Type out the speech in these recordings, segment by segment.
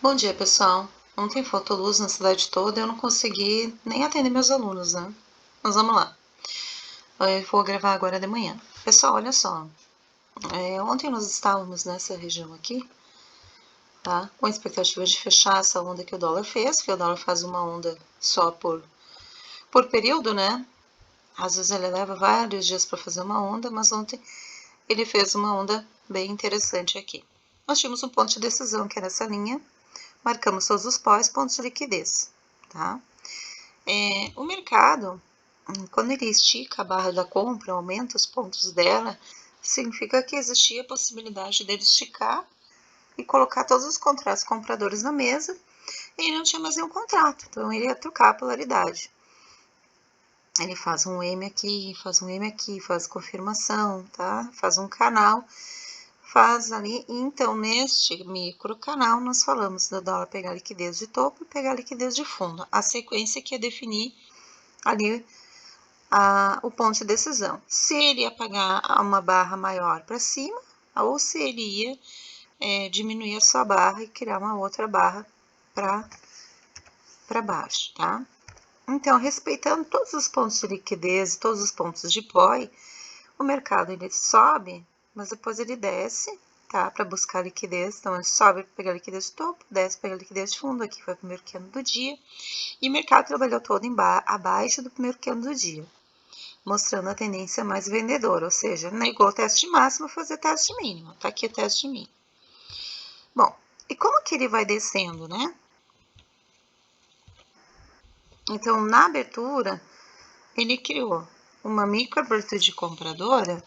Bom dia, pessoal. Ontem faltou luz na cidade toda e eu não consegui nem atender meus alunos, né? Mas vamos lá. Eu vou gravar agora de manhã. Pessoal, olha só. Ontem nós estávamos nessa região aqui, tá? Com a expectativa de fechar essa onda que o dólar fez, que o dólar faz uma onda só por período, né? Às vezes ele leva vários dias para fazer uma onda, mas ontem ele fez uma onda bem interessante aqui. Nós tínhamos um ponto de decisão, que era essa linha. Marcamos todos os pós, pontos de liquidez, tá? O mercado, quando ele estica a barra da compra, aumenta os pontos dela, significa que existia a possibilidade dele esticar e colocar todos os contratos compradores na mesa e ele não tinha mais nenhum contrato, então ele ia trocar a polaridade. Ele faz um M aqui, faz um M aqui, faz confirmação, tá? Faz um canal, faz ali. Então, neste micro canal, nós falamos do dólar pegar liquidez de topo e pegar liquidez de fundo. A sequência que é definir ali o ponto de decisão. Se ele ia pagar uma barra maior para cima, ou se ele ia diminuir a sua barra e criar uma outra barra para baixo, tá? Então, respeitando todos os pontos de liquidez, todos os pontos de POI, o mercado ele sobe, mas depois ele desce, tá? Para buscar liquidez. Então, ele sobe para pegar liquidez de topo, desce para pegar liquidez de fundo. Aqui foi o primeiro candle do dia. E o mercado trabalhou todo abaixo do primeiro candle do dia, mostrando a tendência mais vendedora, ou seja, negou o teste máximo, fazer teste mínimo. Tá aqui o teste mínimo. Bom, e como que ele vai descendo, né? Então, na abertura, ele criou uma micro abertura de compradora.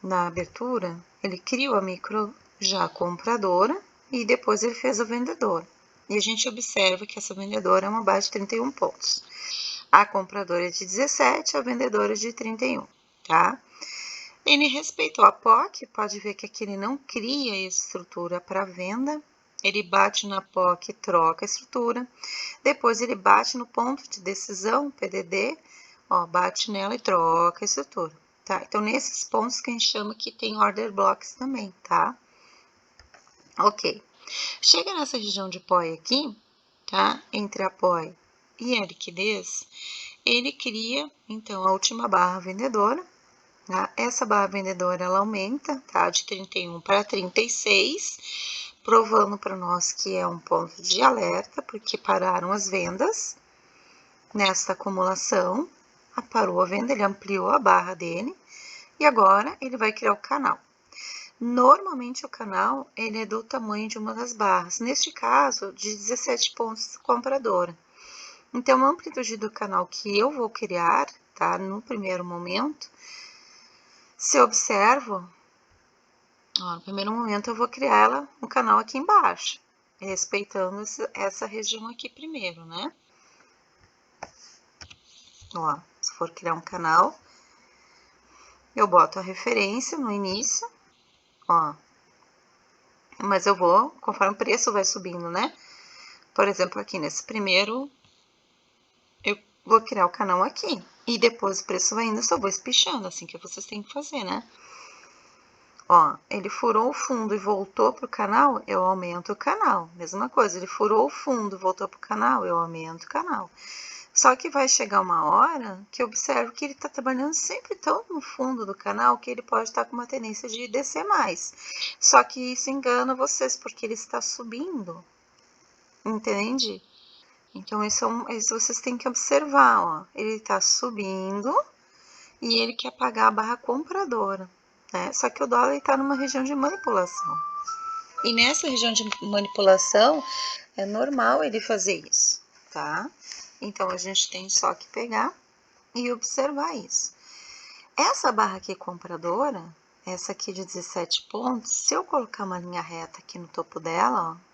Na abertura, ele criou a micro já compradora e depois ele fez a vendedora. E a gente observa que essa vendedora é uma base de 31 pontos. A compradora é de 17, a vendedora é de 31, tá? Ele respeitou a POC, pode ver que aqui ele não cria estrutura para venda, ele bate na POC e troca a estrutura, depois ele bate no ponto de decisão, PDD, ó, bate nela e troca a estrutura, tá? Então, nesses pontos que a gente chama que tem order blocks também, tá? Ok. Chega nessa região de POI aqui, tá? Entre a POI e a liquidez, ele cria, então, a última barra vendedora. Essa barra vendedora ela aumenta, tá? De 31 para 36, provando para nós que é um ponto de alerta, porque pararam as vendas nesta acumulação. Parou a venda, ele ampliou a barra dele e agora ele vai criar o canal. Normalmente o canal ele é do tamanho de uma das barras, neste caso de 17 pontos compradora. Então a amplitude do canal que eu vou criar, tá? No primeiro momento, se eu observo, no primeiro momento eu vou criar um canal aqui embaixo, respeitando essa região aqui primeiro, né? Ó, se for criar um canal, eu boto a referência no início, ó. Mas eu vou, conforme o preço vai subindo, né? Por exemplo, aqui nesse primeiro, eu vou criar o canal aqui. E depois o preço vai indo, eu só vou espichando, assim que vocês têm que fazer, né? Ó, ele furou o fundo e voltou pro canal, eu aumento o canal. Mesma coisa, ele furou o fundo e voltou pro canal, eu aumento o canal. Só que vai chegar uma hora que eu observo que ele está trabalhando sempre tão no fundo do canal que ele pode estar com uma tendência de descer mais. Só que isso engana vocês, porque ele está subindo. Entende? Então, isso vocês têm que observar, ó. Ele está subindo e ele quer pagar a barra compradora, né? Só que o dólar está numa região de manipulação. E nessa região de manipulação, é normal ele fazer isso, tá? Então, a gente tem só que pegar e observar isso. Essa barra aqui compradora, essa aqui de 17 pontos, se eu colocar uma linha reta aqui no topo dela, ó,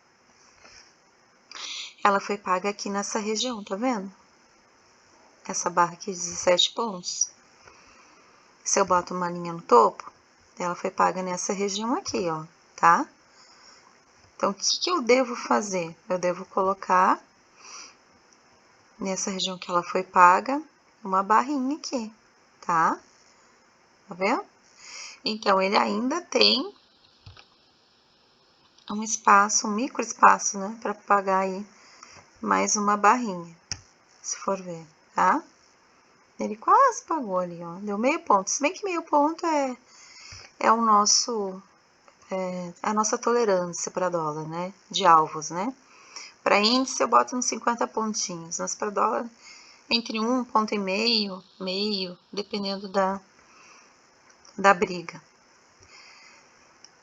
ela foi paga aqui nessa região, tá vendo? Essa barra aqui de 17 pontos. Se eu boto uma linha no topo, ela foi paga nessa região aqui, ó, tá? Então, o que eu devo fazer? Eu devo colocar nessa região que ela foi paga, uma barrinha aqui, tá? Tá vendo? Então, ele ainda tem um espaço, um micro espaço, né, para pagar aí mais uma barrinha, se for ver, tá? Ele quase pagou ali, ó, deu meio ponto. Se bem que meio ponto é o nosso, a nossa tolerância para dólar, né, de alvos, né? Para índice eu boto uns 50 pontinhos, mas para dólar entre 1,5 ponto, meio, dependendo da briga.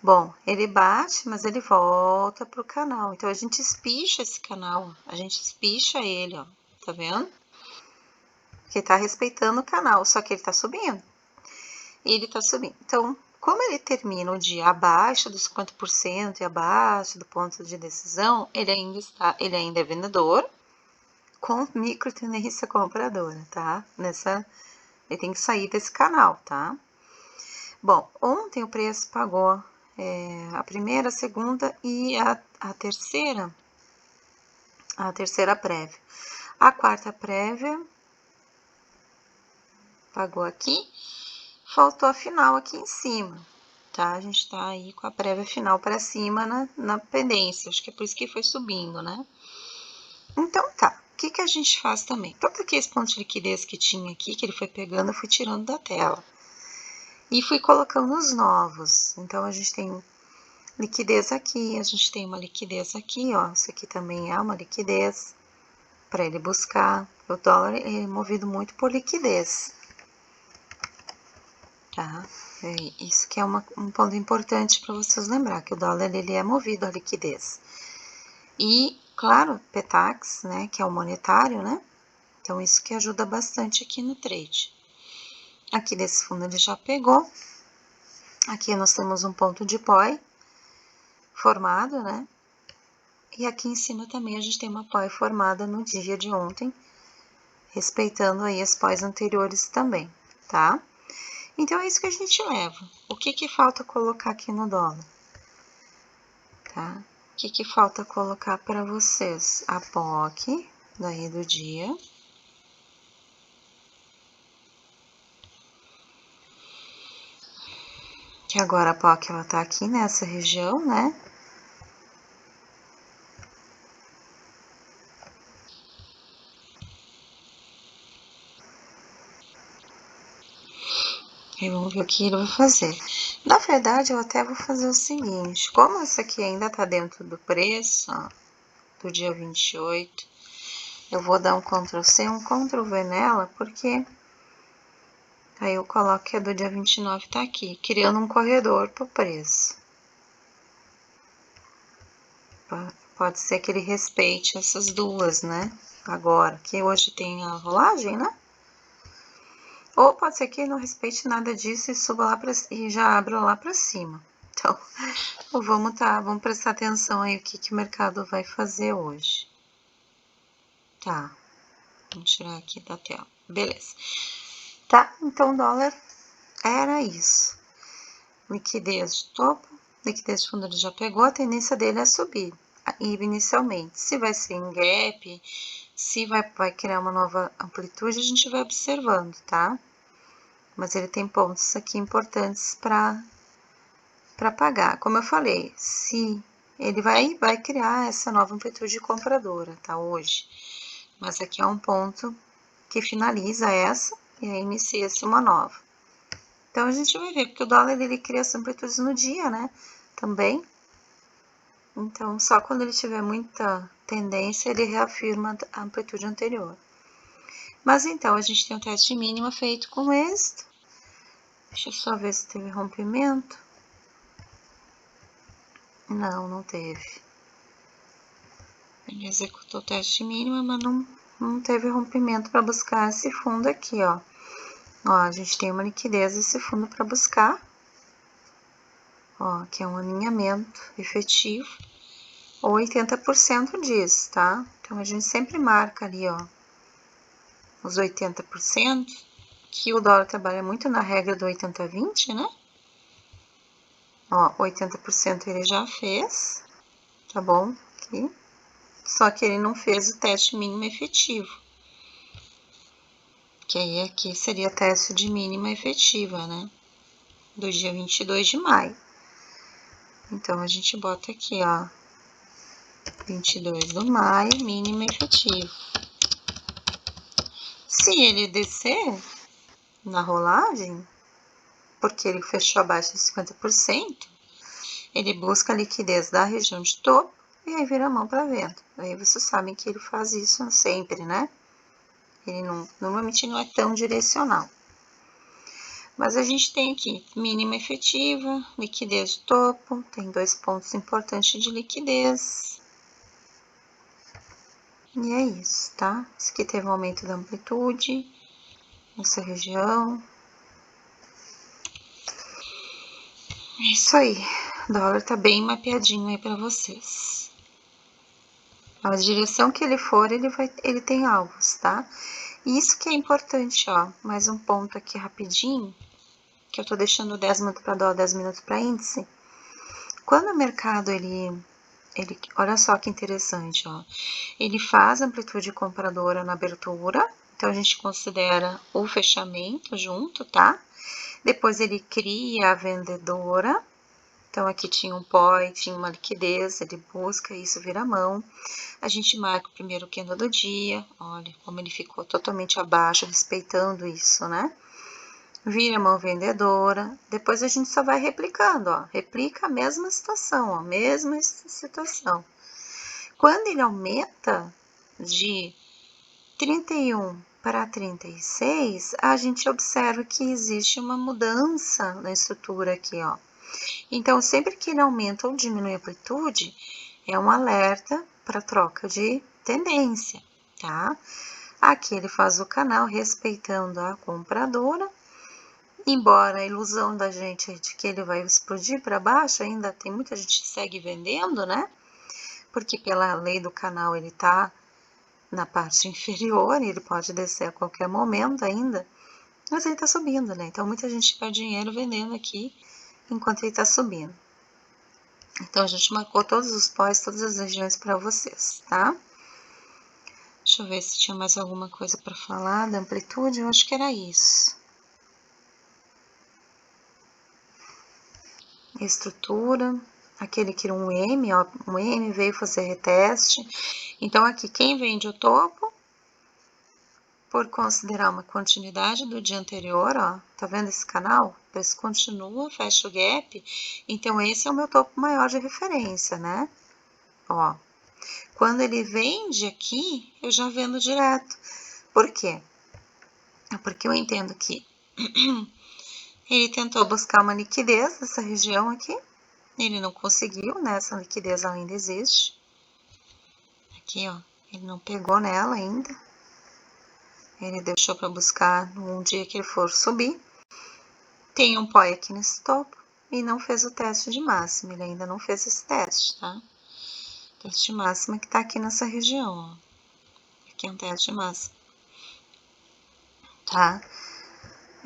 Bom, ele bate, mas ele volta pro canal. Então, a gente espicha esse canal, a gente espicha ele, ó, tá vendo? Porque tá respeitando o canal, só que ele tá subindo. Ele tá subindo. Então, como ele termina o dia abaixo dos 50% e abaixo do ponto de decisão, ele ainda é vendedor com micro tendência compradora, tá? Ele tem que sair desse canal, tá? Bom, ontem o preço pagou a primeira, a segunda e a terceira prévia. A quarta prévia pagou aqui, faltou a final aqui em cima, tá? A gente tá aí com a prévia final para cima na pendência, acho que é por isso que foi subindo, né? Então tá, o que a gente faz também? Todo aquele ponto de liquidez que tinha aqui, que ele foi pegando, eu fui tirando da tela. E fui colocando os novos. Então, a gente tem liquidez aqui, a gente tem uma liquidez aqui, ó. Isso aqui também é uma liquidez para ele buscar. O dólar é movido muito por liquidez, tá? Isso que é um ponto importante para vocês lembrar, que o dólar ele é movido à liquidez. E, claro, PETAX, né, que é o monetário, né? Então, isso que ajuda bastante aqui no trade. Aqui desse fundo ele já pegou. Aqui nós temos um ponto de POI formado, né? E aqui em cima também a gente tem uma POI formada no dia de ontem, respeitando aí as POIs anteriores também, tá? Então, é isso que a gente leva. O que falta colocar aqui no dólar? Tá? O que falta colocar para vocês? A POC, daí do dia. Que agora a POC, ela tá aqui nessa região, né? E vamos ver o que ele vai fazer. Na verdade, eu até vou fazer o seguinte. Como essa aqui ainda tá dentro do preço, ó, do dia 28, eu vou dar um Ctrl+C, um Ctrl+V nela, porque aí eu coloco que a do dia 29 tá aqui, criando um corredor pro preço. Pode ser que ele respeite essas duas, né? Agora, que hoje tem a rolagem, né? Ou pode ser que ele não respeite nada disso e suba lá e já abra lá para cima. Então, vamos prestar atenção aí o que o mercado vai fazer hoje. Tá, vamos tirar aqui da tela. Beleza. Tá, então o dólar era isso. Liquidez de topo, liquidez de fundo ele já pegou, a tendência dele é subir. Inicialmente, se vai ser em gap, se vai criar uma nova amplitude, a gente vai observando, tá? Mas ele tem pontos aqui importantes para pagar. Como eu falei, se ele vai criar essa nova amplitude compradora, tá? Hoje. Mas aqui é um ponto que finaliza essa e aí inicia-se uma nova. Então, a gente vai ver, porque o dólar ele cria as amplitudes no dia, né? Também. Então, só quando ele tiver muita tendência, ele reafirma a amplitude anterior. Mas então, a gente tem um teste mínimo feito com êxito. Deixa eu só ver se teve rompimento. Não, não teve. Ele executou o teste mínimo, mas não teve rompimento para buscar esse fundo aqui, ó. Ó, a gente tem uma liquidez desse fundo para buscar. Ó, que é um alinhamento efetivo. Ou 80% disso, tá? Então, a gente sempre marca ali, ó, os 80%, que o dólar trabalha muito na regra do 80-20, né? Ó, 80% ele já fez, tá bom? Aqui. Só que ele não fez o teste mínimo efetivo. Que aí aqui seria teste de mínima efetiva, né? Do dia 22 de maio. Então, a gente bota aqui, ó, 22 de maio, mínimo efetivo. Se ele descer na rolagem, porque ele fechou abaixo de 50%, ele busca a liquidez da região de topo e aí vira a mão para venda. Aí vocês sabem que ele faz isso sempre, né? Ele normalmente não é tão direcional. Mas a gente tem aqui mínima efetiva, liquidez de topo, tem 2 pontos importantes de liquidez. E é isso, tá? Esse aqui teve um aumento da amplitude nessa região. É isso aí. O dólar tá bem mapeadinho aí para vocês. A direção que ele for, ele tem alvos, tá? E isso que é importante, ó. Mais um ponto aqui rapidinho, que eu tô deixando 10 minutos para dólar, 10 minutos para índice. Quando o mercado, olha só que interessante, ó. Ele faz amplitude compradora na abertura, então a gente considera o fechamento junto, tá? Depois ele cria a vendedora, então aqui tinha um POI, tinha uma liquidez, ele busca isso, vira mão. A gente marca o primeiro candle do dia, olha como ele ficou totalmente abaixo, respeitando isso, né? Vira mão vendedora, depois a gente só vai replicando, ó, replica a mesma situação, ó, mesma situação. Quando ele aumenta de 31 para 36, a gente observa que existe uma mudança na estrutura aqui, ó. Então, sempre que ele aumenta ou diminui a amplitude, é um alerta para troca de tendência, tá? Aqui ele faz o canal respeitando a compradora. Embora a ilusão da gente de que ele vai explodir para baixo, ainda tem muita gente que segue vendendo, né? Porque pela lei do canal ele tá na parte inferior e ele pode descer a qualquer momento ainda, mas ele tá subindo, né? Então muita gente perde dinheiro vendendo aqui enquanto ele tá subindo. Então a gente marcou todos os pós, todas as regiões para vocês, tá? Deixa eu ver se tinha mais alguma coisa para falar da amplitude, eu acho que era isso. Estrutura, aquele que era um M, ó, um M veio fazer reteste. Então, aqui, quem vende o topo, por considerar uma continuidade do dia anterior, ó, tá vendo esse canal? O preço continua, fecha o gap, então esse é o meu topo maior de referência, né? Ó, quando ele vende aqui, eu já vendo direto. Por quê? Porque eu entendo que ele tentou buscar uma liquidez nessa região aqui, ele não conseguiu, né? Essa liquidez ainda existe. Aqui, ó, ele não pegou nela ainda. Ele deixou para buscar num dia que ele for subir. Tem um POI aqui nesse topo e não fez o teste de máxima. Ele ainda não fez esse teste, tá? Teste de máxima que tá aqui nessa região, ó. Aqui é um teste de máxima. Tá?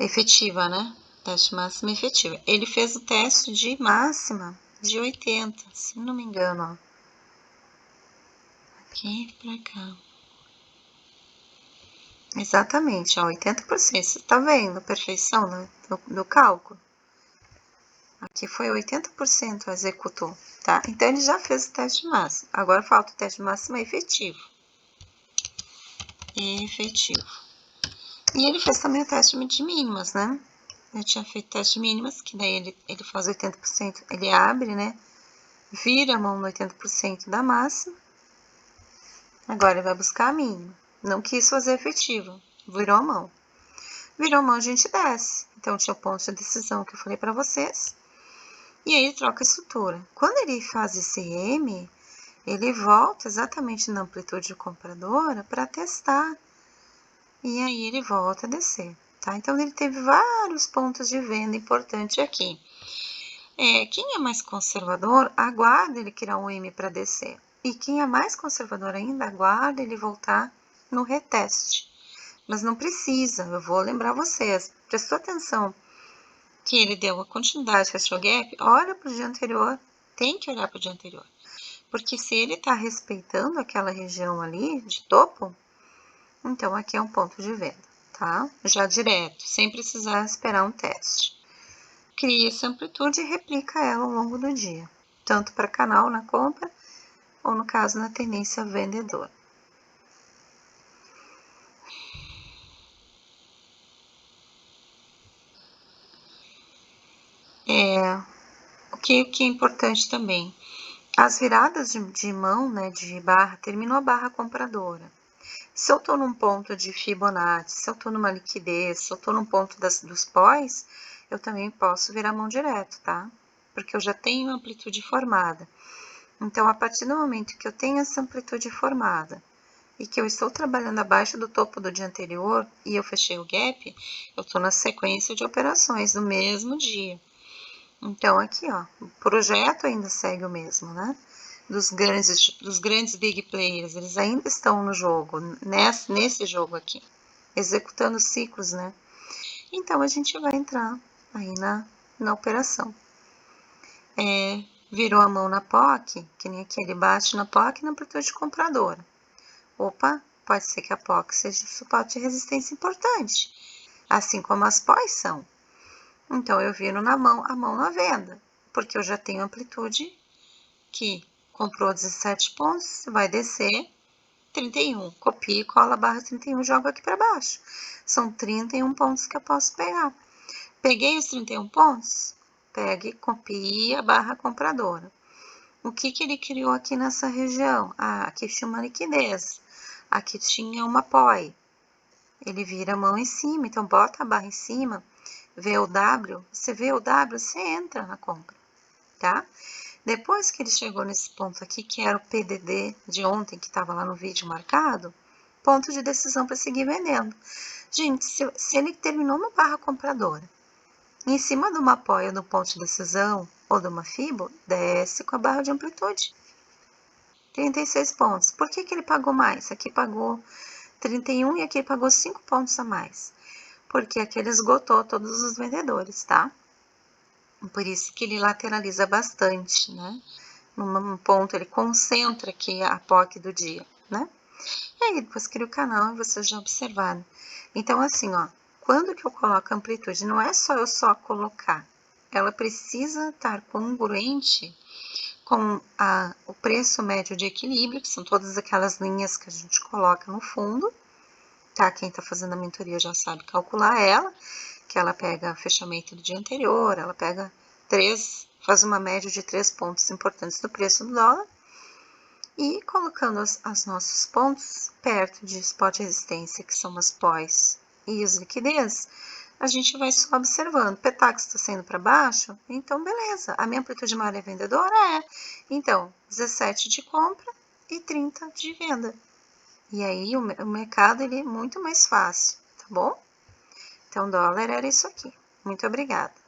Efetiva, né? Teste máxima efetiva. Ele fez o teste de máxima de 80, se não me engano, ó. Aqui pra cá. Exatamente, ó, 80%. Você tá vendo a perfeição do cálculo? Aqui foi 80% executou, tá? Então, ele já fez o teste máximo. Agora, falta o teste máximo efetivo. Efetivo. E ele fez também o teste de mínimas, né? Eu tinha feito teste de mínimas, que daí ele faz 80%, ele abre, né? Vira a mão no 80% da máxima. Agora, ele vai buscar a mínima. Não quis fazer efetivo, virou a mão. Virou a mão, a gente desce. Então, tinha o ponto de decisão que eu falei para vocês. E aí, ele troca a estrutura. Quando ele faz esse M, ele volta exatamente na amplitude compradora para testar. E aí, ele volta a descer, tá? Então, ele teve vários pontos de venda importantes aqui. Quem é mais conservador, aguarda ele criar um M para descer. E quem é mais conservador ainda, aguarda ele voltar no reteste. Mas não precisa, eu vou lembrar vocês. Prestou atenção que ele deu a continuidade, fechou o gap? Olha para o dia anterior, tem que olhar para o dia anterior. Porque se ele está respeitando aquela região ali de topo, então aqui é um ponto de venda, tá? Já direto, sem precisar esperar um teste. Cria essa amplitude e replica ela ao longo do dia. tanto para canal na compra, ou no caso na tendência vendedora. O que é importante também, as viradas de mão, né, de barra, terminou a barra compradora. Se eu estou num ponto de Fibonacci, se eu estou numa liquidez, se eu estou num ponto dos pós, eu também posso virar mão direto, tá? Porque eu já tenho amplitude formada. Então, a partir do momento que eu tenho essa amplitude formada e que eu estou trabalhando abaixo do topo do dia anterior e eu fechei o gap, eu estou na sequência de operações do mesmo dia. Então, aqui, ó, o projeto ainda segue o mesmo, né? Dos grandes big players, eles ainda estão no jogo, nesse jogo aqui, executando ciclos, né? Então, a gente vai entrar aí na operação. Virou a mão na POC, que nem aqui, ele bate na POC na amplitude compradora. Opa, pode ser que a POC seja suporte de resistência importante, assim como as pós são. Então, eu viro a mão na venda, porque eu já tenho amplitude que comprou 17 pontos, vai descer 31. Copia e cola a barra 31 e jogo aqui para baixo. São 31 pontos que eu posso pegar. Peguei os 31 pontos, pega e copia a barra compradora. O que ele criou aqui nessa região? Ah, aqui tinha uma liquidez, aqui tinha uma POI. Ele vira a mão em cima, então bota a barra em cima, vê o W, você vê o W, você entra na compra, tá? Depois que ele chegou nesse ponto aqui, que era o PDD de ontem, que estava lá no vídeo marcado, ponto de decisão para seguir vendendo. Gente, se ele terminou uma barra compradora, em cima de uma apoio do ponto de decisão ou de uma FIBO, desce com a barra de amplitude. 36 pontos. Por que ele pagou mais? Aqui pagou 31 e aqui pagou 5 pontos a mais. Porque aqui ele esgotou todos os vendedores, tá? Por isso que ele lateraliza bastante, né? Num ponto, ele concentra aqui a POC do dia, né? E aí, depois cria o canal e vocês já observaram. Então, assim, ó, quando que eu coloco a amplitude, não é só eu colocar, ela precisa estar congruente com o preço médio de equilíbrio, que são todas aquelas linhas que a gente coloca no fundo, tá? Quem tá fazendo a mentoria já sabe calcular ela, que ela pega fechamento do dia anterior, ela pega faz uma média de 3 pontos importantes do preço do dólar, e colocando os nossos pontos perto de spot resistência, que são as pós e os liquidez, a gente vai só observando. Petax está saindo para baixo, então beleza. A minha amplitude maior é vendedora? É. Então, 17 de compra e 30 de venda. E aí o mercado ele é muito mais fácil, tá bom? Então, dólar era isso aqui. Muito obrigada.